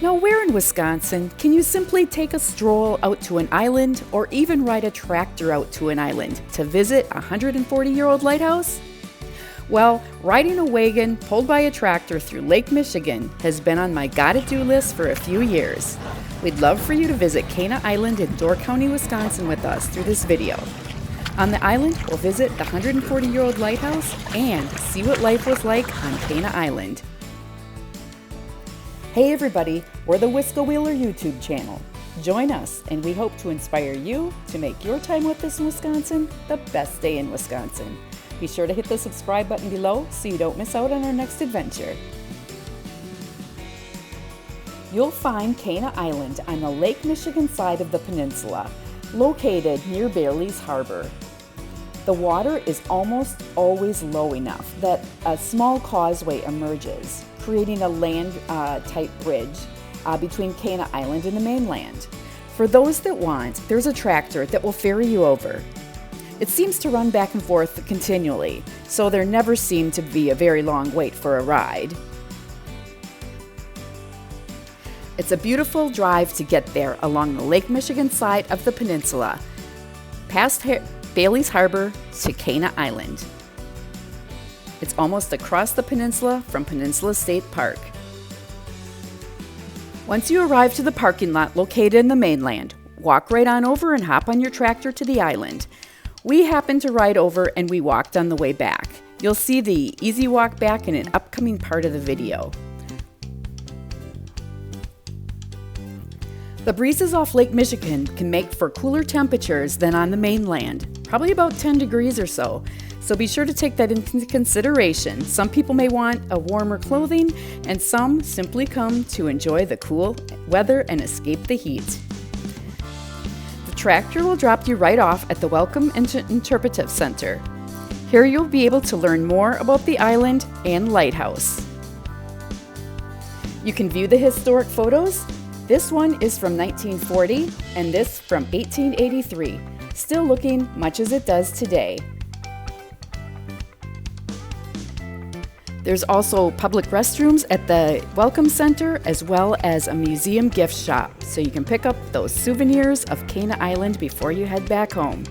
Now, where in Wisconsin can you simply take a stroll out to an island or even ride a tractor out to an island to visit a 140-year-old lighthouse? Well, riding a wagon pulled by a tractor through Lake Michigan has been on my gotta-do list for a few years. We'd love for you to visit Cana Island in Door County, Wisconsin with us through this video. On the island, we'll visit the 140-year-old lighthouse and see what life was like on Cana Island. Hey everybody, we're the Whiska Wheeler YouTube channel. Join us and we hope to inspire you to make your time with us in Wisconsin the best day in Wisconsin. Be sure to hit the subscribe button below so you don't miss out on our next adventure. You'll find Cana Island on the Lake Michigan side of the peninsula, located near Bailey's Harbor. The water is almost always low enough that a small causeway emerges, creating a land-type bridge between Cana Island and the mainland. For those that want, there's a tractor that will ferry you over. It seems to run back and forth continually, so there never seemed to be a very long wait for a ride. It's a beautiful drive to get there along the Lake Michigan side of the peninsula, past Bailey's Harbor to Cana Island. It's almost across the peninsula from Peninsula State Park. Once you arrive to the parking lot located in the mainland, walk right on over and hop on your tractor to the island. We happened to ride over and we walked on the way back. You'll see the easy walk back in an upcoming part of the video. The breezes off Lake Michigan can make for cooler temperatures than on the mainland, probably about 10 degrees or so. So be sure to take that into consideration. Some people may want a warmer clothing, and some simply come to enjoy the cool weather and escape the heat. The tractor will drop you right off at the Welcome Interpretive Center. Here you'll be able to learn more about the island and lighthouse. You can view the historic photos. This one is from 1940 and this from 1883, still looking much as it does today. There's also public restrooms at the Welcome Center as well as a museum gift shop, so you can pick up those souvenirs of Cana Island before you head back home.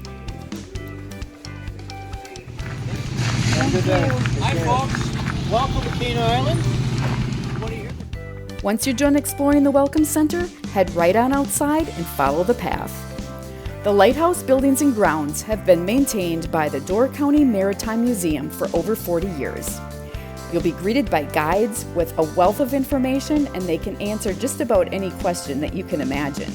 Have a good day. Hi folks, welcome to Cana Island. Once you're done exploring the Welcome Center, head right on outside and follow the path. The Lighthouse buildings and grounds have been maintained by the Door County Maritime Museum for over 40 years. You'll be greeted by guides with a wealth of information, and they can answer just about any question that you can imagine.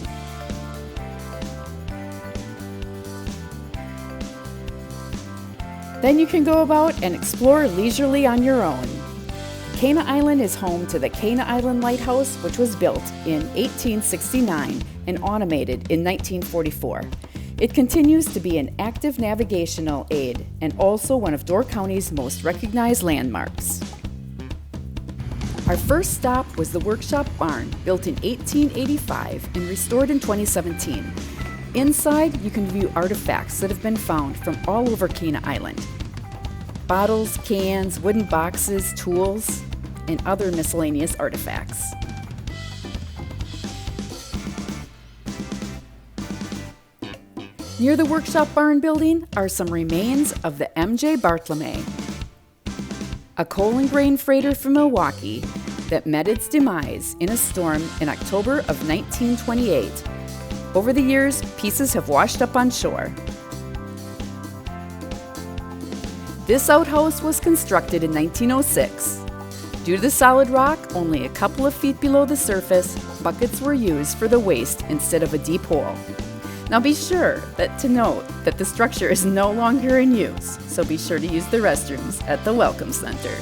Then you can go about and explore leisurely on your own. Cana Island is home to the Cana Island Lighthouse, which was built in 1869 and automated in 1944. It continues to be an active navigational aid and also one of Door County's most recognized landmarks. Our first stop was the Workshop Barn, built in 1885 and restored in 2017. Inside, you can view artifacts that have been found from all over Cana Island. Bottles, cans, wooden boxes, tools, and other miscellaneous artifacts. Near the Workshop Barn building are some remains of the M.J. Bartlemay, a coal and grain freighter from Milwaukee that met its demise in a storm in October of 1928. Over the years, pieces have washed up on shore. This outhouse was constructed in 1906. Due to the solid rock, only a couple of feet below the surface, buckets were used for the waste instead of a deep hole. Now be sure to note that the structure is no longer in use, so be sure to use the restrooms at the Welcome Center.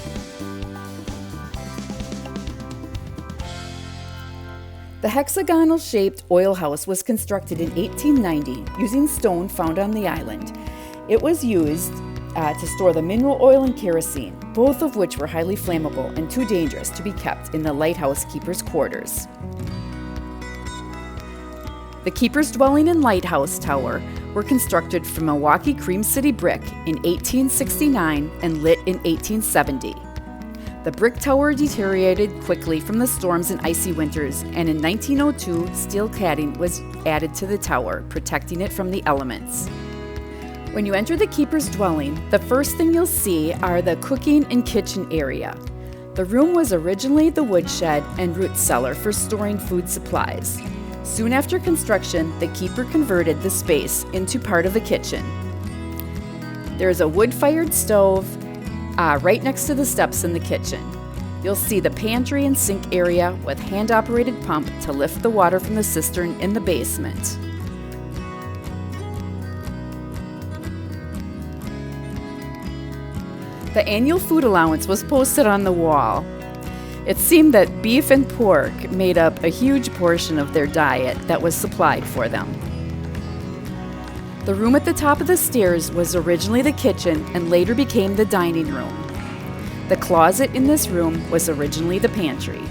The hexagonal-shaped oil house was constructed in 1890 using stone found on the island. It was used to store the mineral oil and kerosene, both of which were highly flammable and too dangerous to be kept in the lighthouse keeper's quarters. The keeper's dwelling and lighthouse tower were constructed from Milwaukee Cream City brick in 1869 and lit in 1870. The brick tower deteriorated quickly from the storms and icy winters, and in 1902, steel cladding was added to the tower, protecting it from the elements. When you enter the keeper's dwelling, the first thing you'll see are the cooking and kitchen area. The room was originally the woodshed and root cellar for storing food supplies. Soon after construction, the keeper converted the space into part of the kitchen. There is a wood-fired stove right next to the steps in the kitchen. You'll see the pantry and sink area with hand-operated pump to lift the water from the cistern in the basement. The annual food allowance was posted on the wall. It seemed that beef and pork made up a huge portion of their diet that was supplied for them. The room at the top of the stairs was originally the kitchen and later became the dining room. The closet in this room was originally the pantry.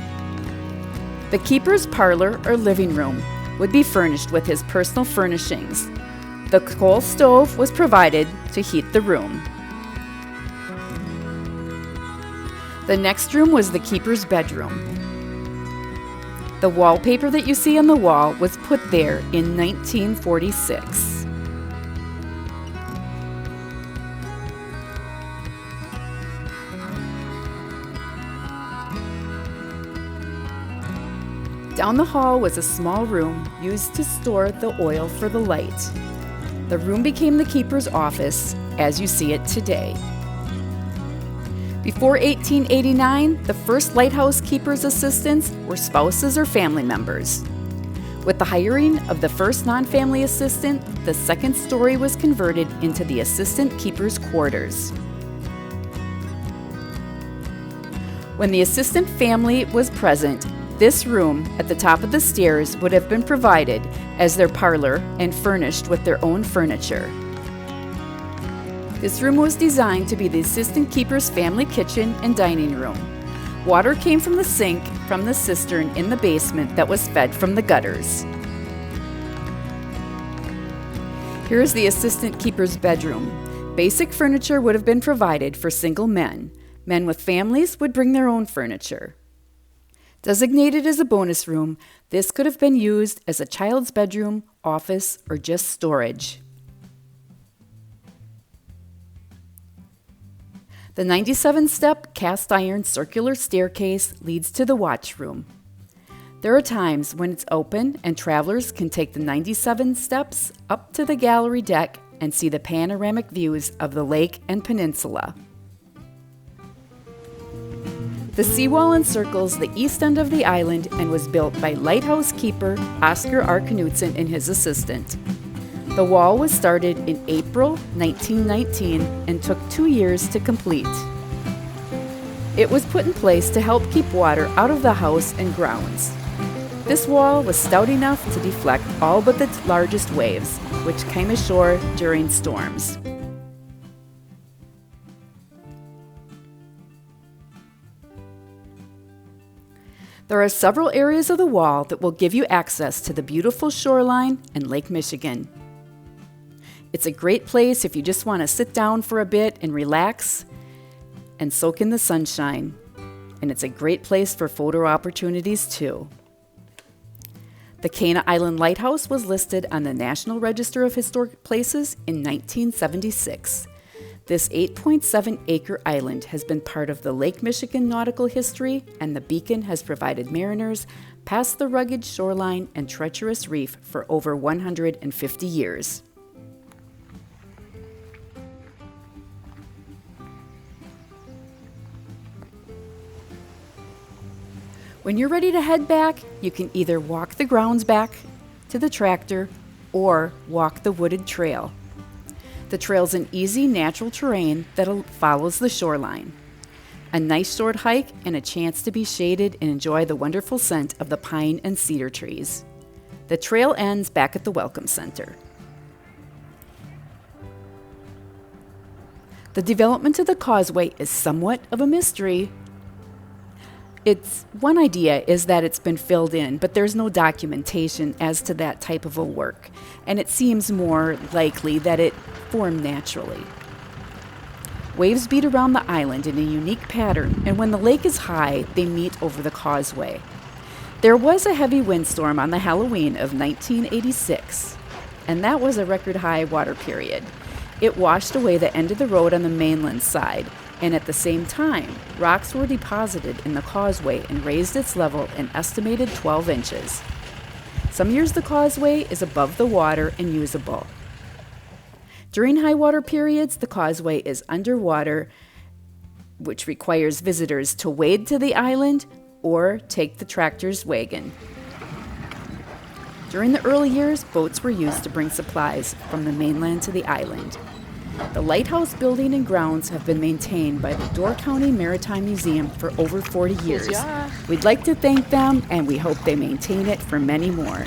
The keeper's parlor or living room would be furnished with his personal furnishings. The coal stove was provided to heat the room. The next room was the keeper's bedroom. The wallpaper that you see on the wall was put there in 1946. Down the hall was a small room used to store the oil for the light. The room became the keeper's office, as you see it today. Before 1889, the first lighthouse keeper's assistants were spouses or family members. With the hiring of the first non-family assistant, the second story was converted into the assistant keeper's quarters. When the assistant family was present, this room at the top of the stairs would have been provided as their parlor and furnished with their own furniture. This room was designed to be the assistant keeper's family kitchen and dining room. Water came from the sink from the cistern in the basement that was fed from the gutters. Here is the assistant keeper's bedroom. Basic furniture would have been provided for single men. Men with families would bring their own furniture. Designated as a bonus room, this could have been used as a child's bedroom, office, or just storage. The 97-step cast iron circular staircase leads to the watch room. There are times when it's open and travelers can take the 97 steps up to the gallery deck and see the panoramic views of the lake and peninsula. The seawall encircles the east end of the island and was built by lighthouse keeper Oscar R. Knudsen and his assistant. The wall was started in April 1919 and took 2 years to complete. It was put in place to help keep water out of the house and grounds. This wall was stout enough to deflect all but the largest waves, which came ashore during storms. There are several areas of the wall that will give you access to the beautiful shoreline and Lake Michigan. It's a great place if you just want to sit down for a bit and relax and soak in the sunshine. And it's a great place for photo opportunities too. The Cana Island Lighthouse was listed on the National Register of Historic Places in 1976. This 8.7-acre island has been part of the Lake Michigan nautical history, and the beacon has provided mariners past the rugged shoreline and treacherous reef for over 150 years. When you're ready to head back, you can either walk the grounds back to the tractor or walk the wooded trail. The trail's an easy, natural terrain that follows the shoreline. A nice short hike and a chance to be shaded and enjoy the wonderful scent of the pine and cedar trees. The trail ends back at the Welcome Center. The development of the Causeway is somewhat of a mystery. One idea is that it's been filled in, but there's no documentation as to that type of a work, and it seems more likely that it formed naturally. Waves beat around the island in a unique pattern, and when the lake is high, they meet over the causeway. There was a heavy windstorm on the Halloween of 1986, and that was a record high water period. It washed away the end of the road on the mainland side, and at the same time, rocks were deposited in the causeway and raised its level an estimated 12 inches. Some years the causeway is above the water and usable. During high water periods, the causeway is underwater, which requires visitors to wade to the island or take the tractor's wagon. During the early years, boats were used to bring supplies from the mainland to the island. The Lighthouse building and grounds have been maintained by the Door County Maritime Museum for over 40 years. We'd like to thank them, and we hope they maintain it for many more.